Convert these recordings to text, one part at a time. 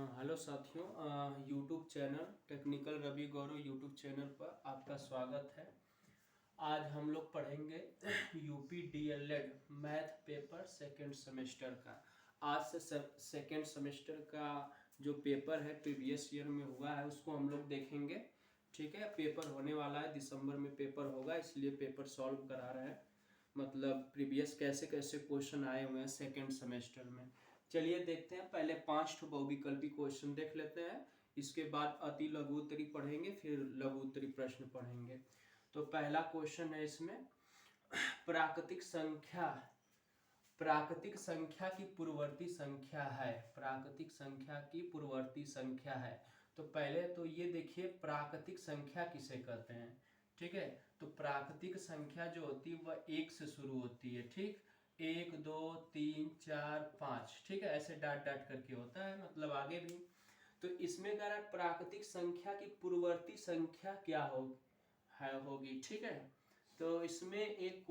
Hello साथियों, YouTube channel technical Ravi गौरव YouTube channel पर आपका स्वागत है। आज हम लोग पढ़ेंगे UP DElEd math paper second semester का। आज से सेकेंड सेमेस्टर का जो पेपर है प्रीवियस ईयर में हुआ है उसको हम लोग देखेंगे। ठीक है, पेपर होने वाला है, दिसंबर में पेपर होगा, इसलिए पेपर सॉल्व करा रहे हैं। मतलब प्रीवियस कैसे कैसे क्वेश्चन आए हुए हैं सेकेंड सेमेस्टर में। चलिए देखते हैं। पहले 5 बहुविकल्पी क्वेश्चन देख लेते हैं, इसके बाद अति लघु उत्तरी पढ़ेंगे, फिर लघु उत्तरी प्रश्न पढ़ेंगे। तो पहला क्वेश्चन है इसमें, प्राकृतिक संख्या की पूर्ववर्ती संख्या है। प्राकृतिक संख्या की पूर्ववर्ती संख्या है। तो पहले तो ये देखिए प्राकृतिक संख्या किसे कहते हैं। ठीक है, तो प्राकृतिक संख्या जो होती है वह 1 से शुरू होती है। ठीक, 1 2 3 4 5, ठीक है, ऐसे डाट डाट करके होता है, मतलब आगे भी। तो इसमें कह रहा है प्राकृतिक संख्या की पूर्ववर्ती संख्या क्या होगी। ठीक है, तो इसमें एक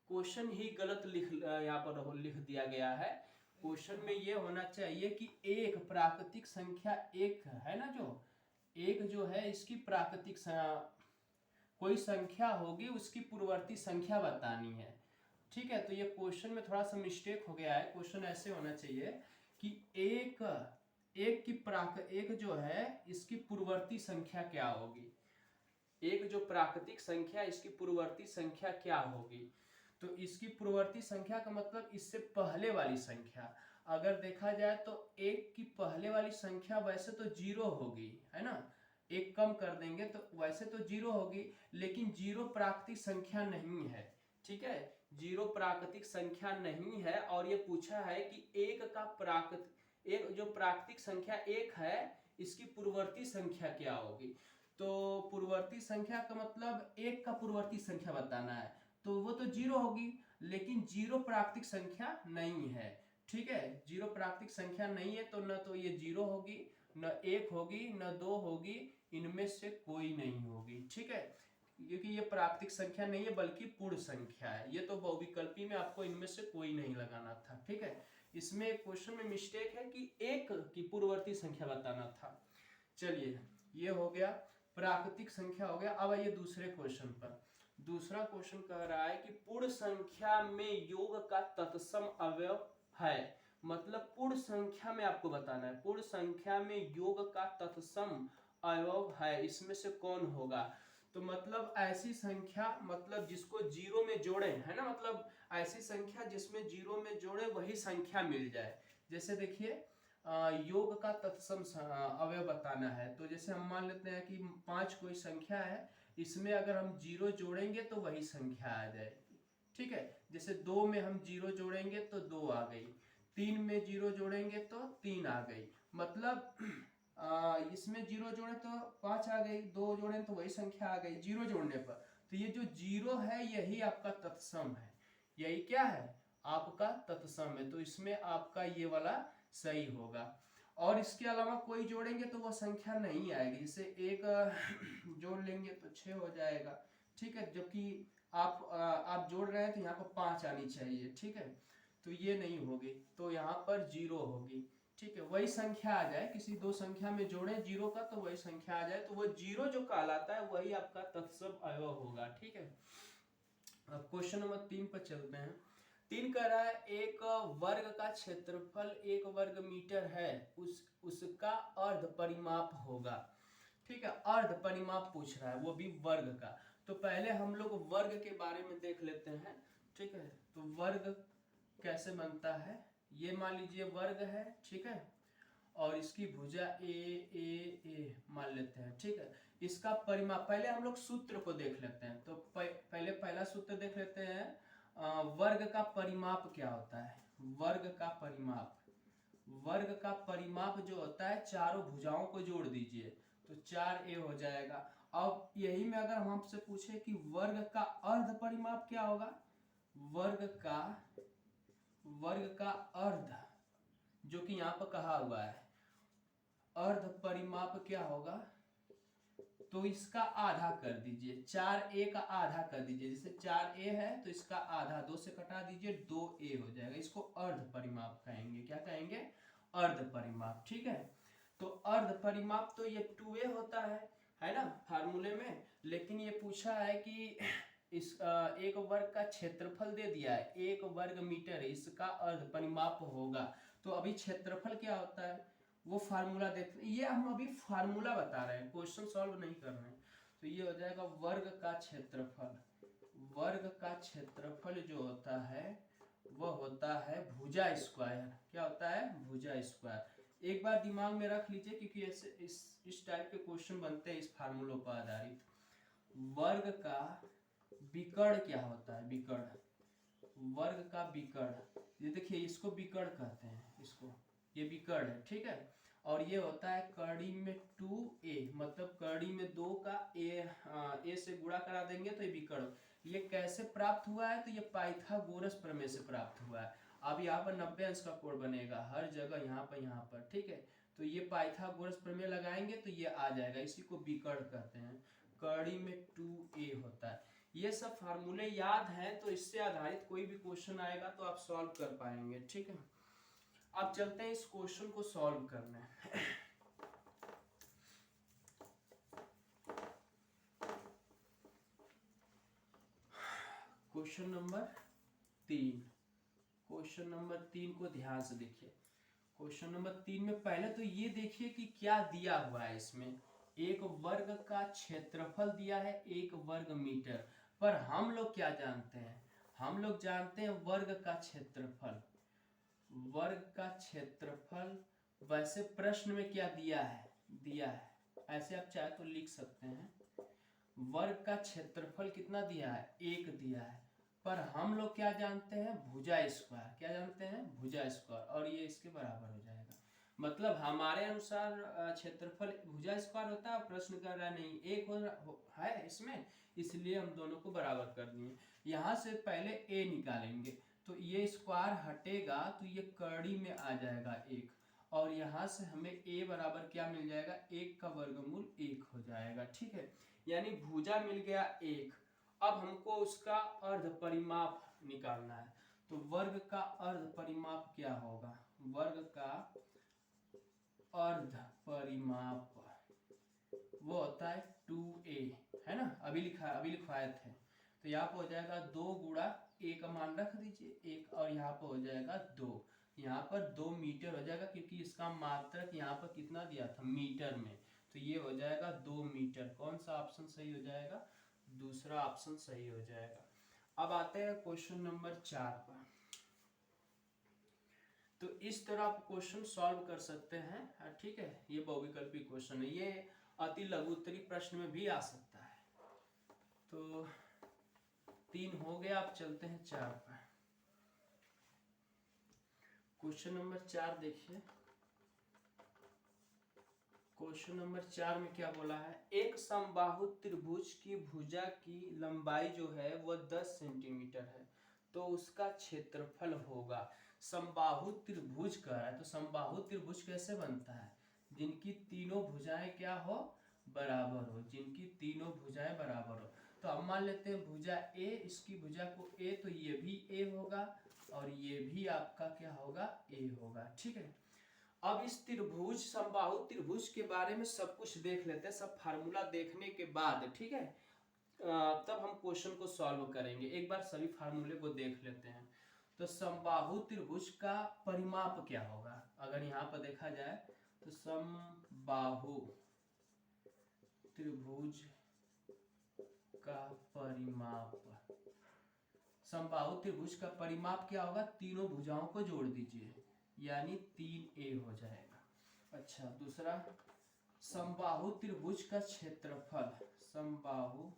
क्वेश्चन ही गलत यहाँ पर लिख दिया गया है। क्वेश्चन में ये होना चाहिए कि एक प्राकृतिक संख्या एक है ना, जो एक जो है इसकी प्राकृतिक कोई संख्या होगी, उसकी पूर्ववर्ती संख्या बतानी है। ठीक है, तो ये क्वेश्चन में थोड़ा सा मिस्टेक हो गया है। क्वेश्चन ऐसे होना चाहिए कि एक जो है इसकी पूर्ववर्ती संख्या क्या होगी। एक जो प्राकृतिक संख्या इसकी पूर्ववर्ती संख्या क्या होगी। तो इसकी पूर्ववर्ती संख्या का मतलब इससे पहले वाली संख्या। अगर देखा जाए तो एक की पहले वाली संख्या वैसे तो 0 होगी, है ना। एक कम कर देंगे तो वैसे तो 0 होगी, लेकिन 0 प्राकृतिक संख्या नहीं है। ठीक है, 0 प्राकृतिक संख्या नहीं है। और ये पूछा है कि एक जो प्राकृतिक संख्या एक है इसकी पूर्ववर्ती संख्या क्या होगी। तो पूर्ववर्ती संख्या का मतलब एक का पूर्ववर्ती संख्या बताना है, तो वो तो 0 होगी, लेकिन 0 प्राकृतिक संख्या नहीं है। ठीक है, 0 प्राकृतिक संख्या नहीं है, तो न तो ये 0 होगी, न 1 होगी, न 2 होगी, इनमें से कोई नहीं होगी। ठीक है, क्योंकि ये प्राकृतिक संख्या नहीं है बल्कि पूर्ण संख्या है। ये तो बहुविकल्पी में आपको इनमें से कोई नहीं लगाना था। ठीक है, इसमें क्वेश्चन में मिस्टेक है कि एक की पूर्ववर्ती संख्या बताना था। चलिए, ये हो गया, प्राकृतिक संख्या हो गया। अब आइए दूसरे क्वेश्चन पर। दूसरा क्वेश्चन कह रहा है कि पूर्ण संख्या में योग का तत्सम अवयव है। मतलब पूर्ण संख्या में आपको बताना है, पूर्ण संख्या में योग का तत्सम अवयव है, इसमें से कौन होगा। तो मतलब ऐसी संख्या, मतलब जिसको 0 में जोड़े, है ना, मतलब ऐसी संख्या जिसमें 0 में जोड़े वही संख्या मिल जाए। जैसे देखिए, योग का तत्सम अवयव बताना है, तो जैसे हम मान लेते हैं कि 5 कोई संख्या है, इसमें अगर हम 0 जोड़ेंगे तो वही संख्या आ जाएगी। ठीक है, जैसे 2 में हम 0 जोड़ेंगे तो 2 आ गई, 3 में 0 जोड़ेंगे तो 3 आ गई। मतलब इसमें 0 जोड़े तो 5 आ गई, 2 जोड़े तो वही संख्या आ गई 0 जोड़ने पर। तो ये जो 0 है यही आपका तत्सम है, यही क्या है, आपका तत्सम है। तो इसमें आपका ये वाला सही होगा। और इसके अलावा कोई जोड़ेंगे तो वह संख्या नहीं आएगी। जैसे एक जोड़ लेंगे तो 6 हो जाएगा। ठीक है, जबकि आप जोड़ रहे हैं तो यहाँ पर 5 आनी चाहिए। ठीक है, तो ये नहीं होगी, तो यहाँ पर 0 होगी। ठीक है, वही संख्या आ जाए, किसी दो संख्या में जोड़े 0 का तो वही संख्या आ जाए, तो वो 0 जो कहलाता है वही आपका तत्सम अवयव होगा। ठीक है, अब क्वेश्चन नंबर 3 पर चलते हैं। 3 कह रहा है एक वर्ग का क्षेत्रफल 1 वर्ग मीटर है, उसका अर्ध परिमाप होगा। ठीक है, अर्ध परिमाप पूछ रहा है, वो भी वर्ग का। तो पहले हम लोग वर्ग के बारे में देख लेते हैं। ठीक है, तो वर्ग कैसे बनता है, ये मान लीजिए वर्ग है। ठीक है, और इसकी भुजा ए मान लेते हैं। ठीक है, इसका परिमाप, पहले हम लोग सूत्र को देख लेते हैं। तो पहले पहला सूत्र देख लेते हैं। वर्ग का परिमाप क्या होता है। वर्ग का परिमाप जो होता है, चारों भुजाओं को जोड़ दीजिए तो 4a हो जाएगा। अब यही में अगर हम आपसे पूछे कि वर्ग का अर्ध परिमाप क्या होगा, वर्ग का अर्ध जो कि यहाँ पर कहा हुआ है, अर्ध परिमाप क्या होगा, तो इसका आधा कर दीजिए, 4a का आधा कर दीजिए। जैसे 4a है तो इसका आधा 2 से कटा दीजिए, 2a हो जाएगा। इसको अर्ध परिमाप कहेंगे। क्या कहेंगे, अर्ध परिमाप। ठीक है, तो अर्ध परिमाप तो ये 2a होता है ना फार्मूले में। लेकिन ये पूछा है कि इस एक वर्ग का क्षेत्रफल दे दिया है, 1 वर्ग मीटर, इसका अर्ध परिमाप होगा। तो अभी क्षेत्रफल क्या होता है वो फार्मूला देख, ये हम अभी फार्मूला बता रहे हैं, क्वेश्चन सॉल्व नहीं कर रहे हैं। तो ये हो जाएगा वर्ग का क्षेत्रफल। वर्ग का क्षेत्रफल जो होता है वह होता है भुजा स्क्वायर। क्या होता है? भुजा स्क्वायर। एक बार दिमाग में रख लीजिए, क्योंकि ऐसे इस टाइप के क्वेश्चन बनते हैं इस फार्मूलों पर आधारित। वर्ग का विकर्ण क्या होता है? विकर्ण, वर्ग का विकर्ण, ये देखिए इसको विकर्ण कहते हैं, इसको, ये विकर्ण है। ठीक है, और ये होता है कर्णी में 2a, मतलब कर्णी में 2 का a से गुणा करा देंगे तो ये विकर्ण। ये कैसे प्राप्त हुआ है? तो ये पाइथागोरस प्रमेय से प्राप्त हुआ है। अब यहाँ पर 90 अंश का कोण बनेगा हर जगह, यहाँ पर। ठीक है, तो ये पाइथागोरस प्रमेय लगाएंगे तो ये आ जाएगा, इसी को विकर्ण कहते हैं। कर्णी में 2a होता है। ये सब फार्मूले याद हैं तो इससे आधारित कोई भी क्वेश्चन आएगा तो आप सॉल्व कर पाएंगे। ठीक है, अब चलते हैं इस क्वेश्चन को सॉल्व करने। क्वेश्चन नंबर 3, क्वेश्चन नंबर 3 को ध्यान से देखिए। क्वेश्चन नंबर 3 में पहले तो ये देखिए कि क्या दिया हुआ है इसमें। एक वर्ग का क्षेत्रफल दिया है 1 वर्ग मीटर, पर हम लोग क्या जानते हैं? हम लोग जानते हैं वर्ग का क्षेत्रफल। वर्ग का क्षेत्रफल वैसे प्रश्न में क्या दिया है? दिया है, ऐसे आप चाहे तो लिख सकते हैं, वर्ग का क्षेत्रफल कितना दिया है? 1 दिया है। पर हम लोग क्या जानते हैं? भुजा स्क्वायर। क्या जानते हैं? भुजा स्क्वायर, और ये इसके बराबर हो जाएगा। मतलब हमारे अनुसार क्षेत्रफल भुजा स्क्वायर होता है, प्रश्न कर रहा नहीं, 1 है इसमें, इसलिए हम दोनों को बराबर कर दिए। यहाँ से पहले a निकालेंगे, तो ये स्क्वायर हटेगा तो ये कर्णी में आ जाएगा 1, और यहाँ से हमें a बराबर क्या मिल जाएगा? 1 का वर्गमूल 1 हो जाएगा। ठीक है, यानी भुजा मिल गया 1। अब हमको उसका अर्ध परिमाप निकालना है, तो वर्ग का अर्ध परिमाप क्या होगा? वर्ग का अर्ध परिमाप वो होता है 2a, है ना, अभी लिखवाए थे। तो यहाँ पे हो जाएगा 2 गुणा a का मान रख दीजिए 1, और यहाँ पे हो जाएगा 2, यहाँ पर 2 मीटर हो जाएगा, क्योंकि इसका मात्रक यहाँ पर कितना दिया था? मीटर में। तो ये हो जाएगा 2 मीटर। कौन सा ऑप्शन सही हो जाएगा? दूसरा ऑप्शन सही हो जाएगा। अब आते हैं क्वेश्चन नंबर 4 पर। तो इस तरह आप क्वेश्चन सॉल्व कर सकते हैं। ठीक है, ये बहुविकल्पी क्वेश्चन है, ये अति लघु उत्तरी प्रश्न में भी आ सकता है। तो 3 हो गया, आप चलते हैं 4 पर। क्वेश्चन नंबर 4 देखिए। क्वेश्चन नंबर 4 में क्या बोला है? एक समबाहु त्रिभुज की भुजा की लंबाई जो है वह 10 सेंटीमीटर है, तो उसका क्षेत्रफल होगा। समबाहु त्रिभुज कह रहा है, तो समबाहु त्रिभुज कैसे बनता है? जिनकी तीनों भुजाएं क्या हो? बराबर हो, जिनकी तीनों भुजाएं बराबर हो। तो अब मान लेते हैं भुजा ए, इसकी भुजा को ए, तो ये भी ए होगा, और ये भी आपका क्या होगा? ए होगा। ठीक है, अब इस त्रिभुज, समबाहु त्रिभुज के बारे में सब कुछ देख लेते हैं, सब फार्मूला देखने के बाद। ठीक है, तब हम क्वेश्चन को सॉल्व करेंगे। एक बार सभी फार्मूले को देख लेते हैं। तो समबाहु त्रिभुज का परिमाप क्या होगा? अगर यहाँ पर देखा जाए तो समबाहु त्रिभुज का परिमाप, समबाहु त्रिभुज का परिमाप क्या होगा? तीनों भुजाओं को जोड़ दीजिए, यानी 3a हो जाएगा। अच्छा, दूसरा, समबाहु त्रिभुज का क्षेत्रफल, समबाहु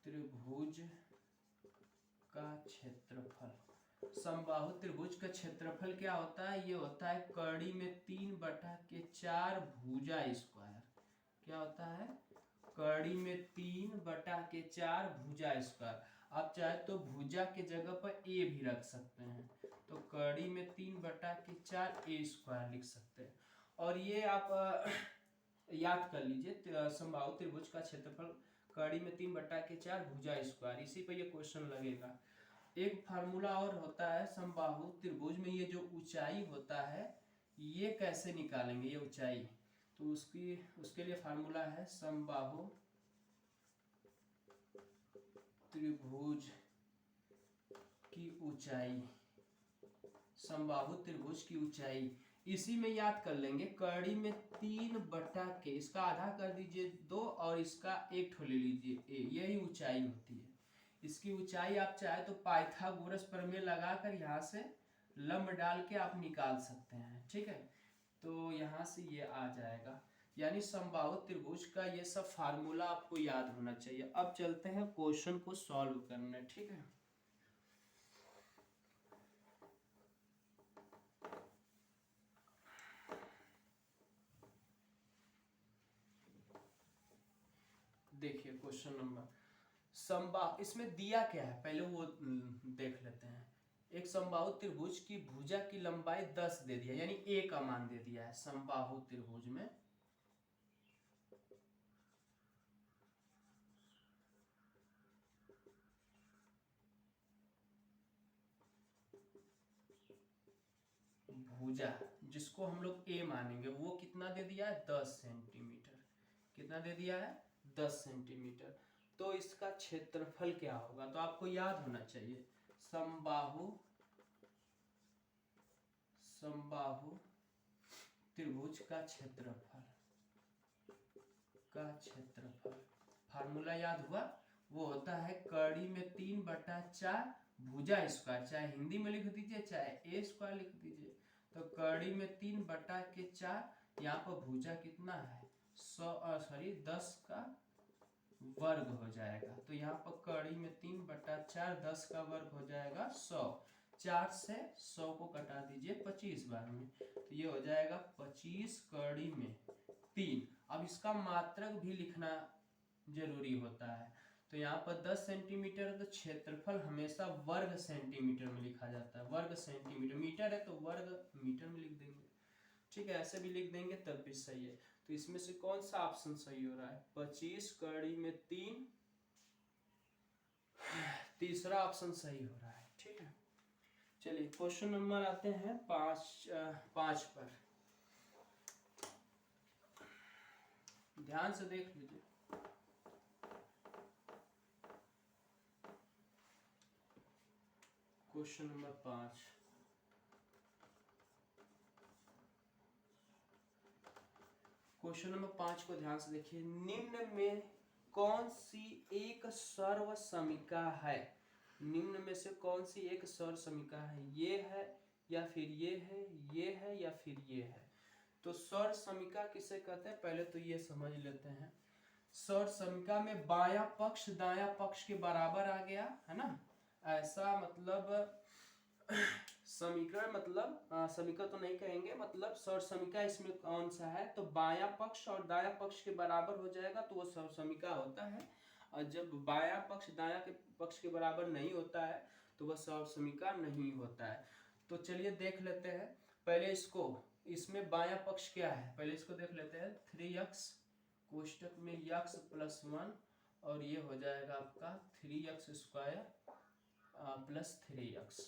त्रिभुज का क्षेत्रफल, समबाहु त्रिभुज का क्षेत्रफल क्या होता है? ये होता है कर्णी में 3/4 भुजा स्क्वायर। क्या होता है? कर्णी में 3/4 भुजा स्क्वायर। आप चाहे तो भुजा के जगह पर a भी रख सकते हैं, तो कर्णी में 3/4 a स्क्वायर लिख सकते हैं। और ये आप याद कर लीजिए, समबाहु त्रिभुज का क्षेत्रफल कर्णी में 3/4 भुजा स्क्वायर, इसी पे ये क्वेश्चन लगेगा। एक फार्मूला और होता है समबाहु त्रिभुज में, ये जो ऊंचाई होता है ये कैसे निकालेंगे ये ऊंचाई, तो उसके लिए फार्मूला है समबाहु त्रिभुज की ऊंचाई, समबाहु त्रिभुज की ऊंचाई इसी में याद कर लेंगे। कड़ी में 3/k, इसका आधा कर दीजिए 2 और इसका 1 ठो ले लीजिए a, यही ऊंचाई होती है। इसकी ऊंचाई आप चाहे तो पाइथागोरस प्रमेय लगाकर यहाँ से लंब डाल के आप निकाल सकते हैं, ठीक है। तो यहाँ से ये आ जाएगा, यानी समबाहु त्रिभुज का ये सब फार्मूला आपको याद होना चाहिए। अब चलते हैं क्वेश्चन को सॉल्व करने, ठीक है। देखिए क्वेश्चन नंबर इसमें दिया क्या है पहले वो देख लेते हैं। एक समबाहु त्रिभुज की भुजा की लंबाई 10 दे दिया, यानी a का मान दे दिया है समबाहु त्रिभुज में। भुजा जिसको हम लोग a मानेंगे वो कितना दे दिया है 10 सेंटीमीटर, कितना दे दिया है 10 सेंटीमीटर। तो इसका क्षेत्रफल क्या होगा, तो आपको याद होना चाहिए समबाहु त्रिभुज का क्षेत्रफल फार्मूला याद हुआ, वो होता है कड़ी में 3/4 भुजा स्क्वायर, चाहे हिंदी में लिख दीजिए चाहे a स्क्वायर लिख दीजिए। तो कड़ी में 3/4, यहाँ पर भुजा कितना है 10 का वर्ग हो जाएगा। तो यहाँ पर कड़ी में 3/4 10 का वर्ग हो जाएगा 100, 4 से 100 को कटा दीजिए 25 बार में, तो ये हो जाएगा 25 कड़ी में 3। अब इसका मात्रक भी लिखना जरूरी होता है, तो यहाँ पर 10 सेंटीमीटर, तो क्षेत्रफल हमेशा वर्ग सेंटीमीटर में लिखा जाता है, वर्ग सेंटीमीटर, मीटर है तो वर्ग मीटर में लिख देंगे, ठीक है। ऐसे भी लिख देंगे तब भी सही है। तो इसमें से कौन सा ऑप्शन सही हो रहा है 25 कड़ी में 3, तीसरा ऑप्शन सही हो रहा है, ठीक है। चलिए क्वेश्चन नंबर आते हैं 5 पर, ध्यान से देख लीजिए। क्वेश्चन नंबर 5, क्वेश्चन नंबर 5 को ध्यान से देखिए। निम्न में कौन सी एक सर्व समीका है, निम्न में से कौन सी एक सर्व समीका है, ये है या फिर ये है, ये है या फिर ये है। तो सर्व समीका किसे कहते हैं पहले तो ये समझ लेते हैं। सर्व समीका में बायां पक्ष दायां पक्ष के बराबर आ गया है ना, ऐसा मतलब समीकरण, मतलब समीकरण तो नहीं कहेंगे, मतलब सर्व समीका इसमें कौन सा है, तो बायां पक्ष और दायां पक्ष के बराबर हो जाएगा तो वो सर्व समीका होता है। और जब बायां पक्ष दायां के पक्ष के बराबर नहीं होता है तो वह सर्व समीका नहीं होता है। तो चलिए देख लेते हैं पहले इसको, इसमें बायां पक्ष क्या है पहले इसको देख लेते हैं। 3x कोष्टक में x + 1 और ये हो जाएगा आपका 3x² + 3x।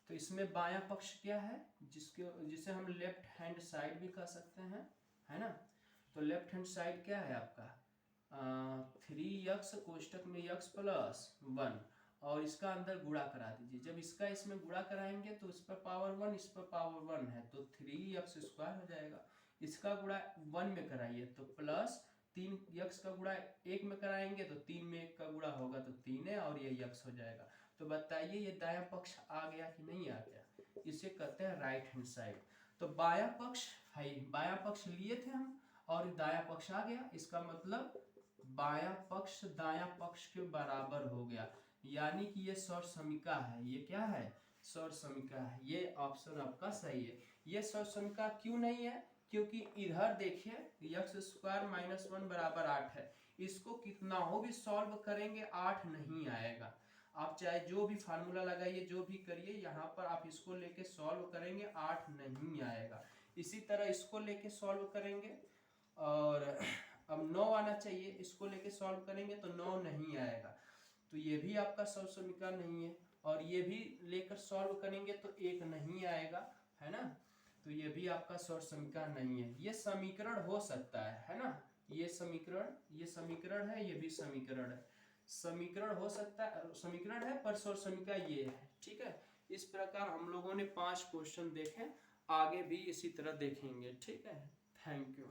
तो इसमें बायां पक्ष क्या है, जिसे हम लेफ्ट हैंड साइड भी कह सकते हैं, है ना। तो लेफ्ट हैंड साइड क्या है आपका 3x कोष्टक में x + 1 और इसका अंदर गुणा करा दीजिए। जब इसका इसमें गुणा कराएंगे तो इस पर पावर 1 इस पर पावर 1 है तो 3x² हो जाएगा। इसका गुणा 1 में कराइए तो प्लस 3x का गुणा 1 में कराएंगे तो 3 में 1 का गुणा होगा तो 3 है और ये x हो जाएगा। तो बताइए ये दायां पक्ष आ गया कि नहीं आ गया, इसे कहते हैं राइट हैंड साइड। तो बायां पक्ष है, बायां पक्ष लिए थे हम और दायां पक्ष आ गया, इसका मतलब बायां पक्ष दायां पक्ष के बराबर हो गया, यानी कि ये सर्व समीका है। ये क्या है सर्व समीका है, ये ऑप्शन आपका सही है। ये सर्व समीका क्यों नहीं है, क्योंकि इधर देखिए x² - 1 = 8 है, इसको कितना हो भी सॉल्व करेंगे 8 नहीं आएगा। आप चाहे जो भी फार्मूला लगाइए जो भी करिए, यहाँ पर आप इसको लेके सॉल्व करेंगे 8 नहीं आएगा। इसी तरह इसको लेके सॉल्व करेंगे और अब 9 आना चाहिए, इसको लेके सॉल्व करेंगे तो 9 नहीं आएगा। तो ये भी आपका सौर समीकरण नहीं है, और ये भी लेकर सॉल्व करेंगे तो एक नहीं आएगा, है ना। तो ये भी आपका सौर समीकरण नहीं है। ये समीकरण हो सकता है ना, ये समीकरण है, ये भी समीकरण है, समीकरण हो सकता है, समीकरण है पर सौर समीकरण ये है, ठीक है। इस प्रकार हम लोगों ने 5 क्वेश्चन देखे, आगे भी इसी तरह देखेंगे, ठीक है। Thank you.